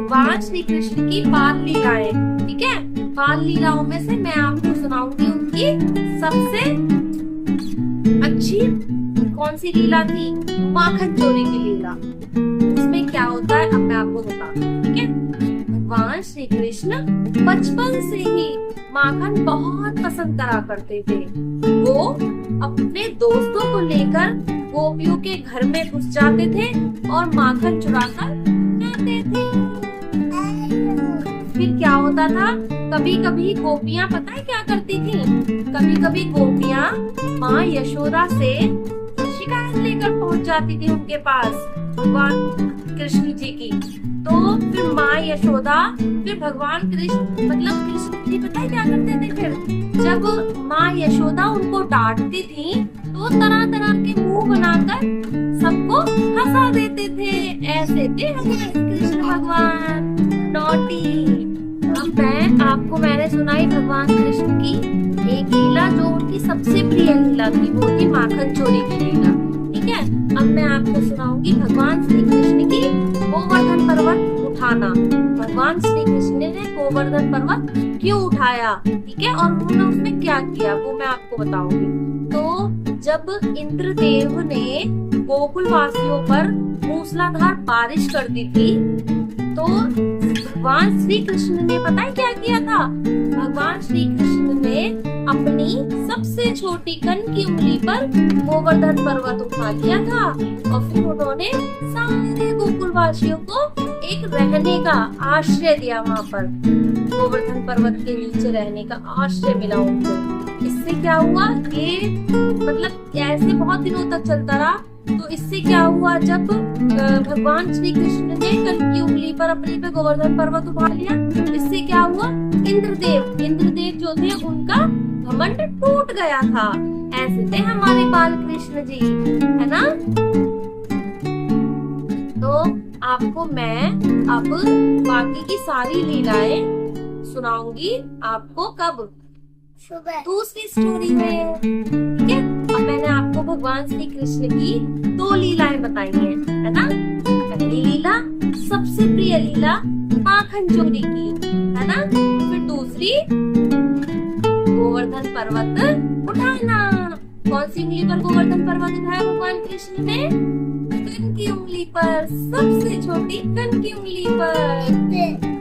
भगवान श्री कृष्ण की बाल लीलाएं। ठीक है, बाल लीलाओं में से मैं आपको सुनाऊंगी उनकी सबसे अच्छी कौन सी लीला थी, माखन चोरी की लीला। उसमें क्या होता है अब मैं आपको बताती हूँ। ठीक है, भगवान श्री कृष्ण बचपन से ही माखन बहुत पसंद करा करते थे। वो अपने दोस्तों को लेकर गोपियों के घर में घुस जाते थे और माखन चुराकर खाते थे। फिर क्या होता था, कभी कभी गोपियां पता है क्या करती थी, कभी कभी गोपियां माँ यशोदा से शिकायत लेकर पहुंच जाती थी उनके पास भगवान कृष्ण जी की। तो फिर माँ यशोदा, फिर भगवान कृष्ण मतलब कृष्ण जी पता है क्या करते थे, फिर जब माँ यशोदा उनको डांटती थी तो तरह तरह के मुंह बनाकर सबको हंसा देते थे। ऐसे थे हमारे कृष्ण भगवान, नॉटी। अब मैंने सुनाई भगवान कृष्ण की एक लीला जो उनकी सबसे प्रिय लीला थी, वो थी माखन चोरी की लीला। ठीक है, अब मैं आपको सुनाऊंगी भगवान श्री कृष्ण की गोवर्धन पर्वत उठाना। भगवान श्री कृष्ण ने गोवर्धन पर्वत क्यों उठाया, ठीक है, और उन्होंने उसमें क्या किया वो मैं आपको बताऊंगी। तो जब इंद्रदेव ने गोकुल वासियों पर मूसलाधार बारिश कर दी थी, तो भगवान श्री कृष्ण ने पता है क्या किया था, भगवान श्री कृष्ण ने अपनी सबसे छोटी कन की उंगली पर गोवर्धन पर्वत उठा लिया था और फिर उन्होंने सारे गोकुल वासियों को एक रहने का आश्रय दिया। वहाँ पर गोवर्धन पर्वत के नीचे रहने का आश्रय मिला उनको। इससे क्या हुआ, ये मतलब ऐसे बहुत दिनों तक चलता रहा। तो इससे क्या हुआ, जब भगवान श्री कृष्ण ने कन की उंगली पर अपने पे गोवर्धन पर्वत उठा लिया, इससे क्या हुआ, इंद्रदेव जो थे उनका घमंड टूट गया था। ऐसे थे हमारे बाल कृष्ण जी, है ना। तो आपको मैं अब बाकी की सारी लीलाएं सुनाऊंगी आपको कब, सुबह दूसरी स्टोरी में। ठीक है, अब मैंने आपको भगवान श्री कृष्ण की 2 लीलाएं बताई हैं, है ना। पहली लीला सबसे प्रिय लीला माखन चोरी की, है ना। फिर दूसरी गोवर्धन पर्वत उठाना। कौन सी उंगली पर गोवर्धन पर्वत उठाया भगवान कृष्ण ने, कन की उंगली पर, सबसे छोटी कन की उंगली पर।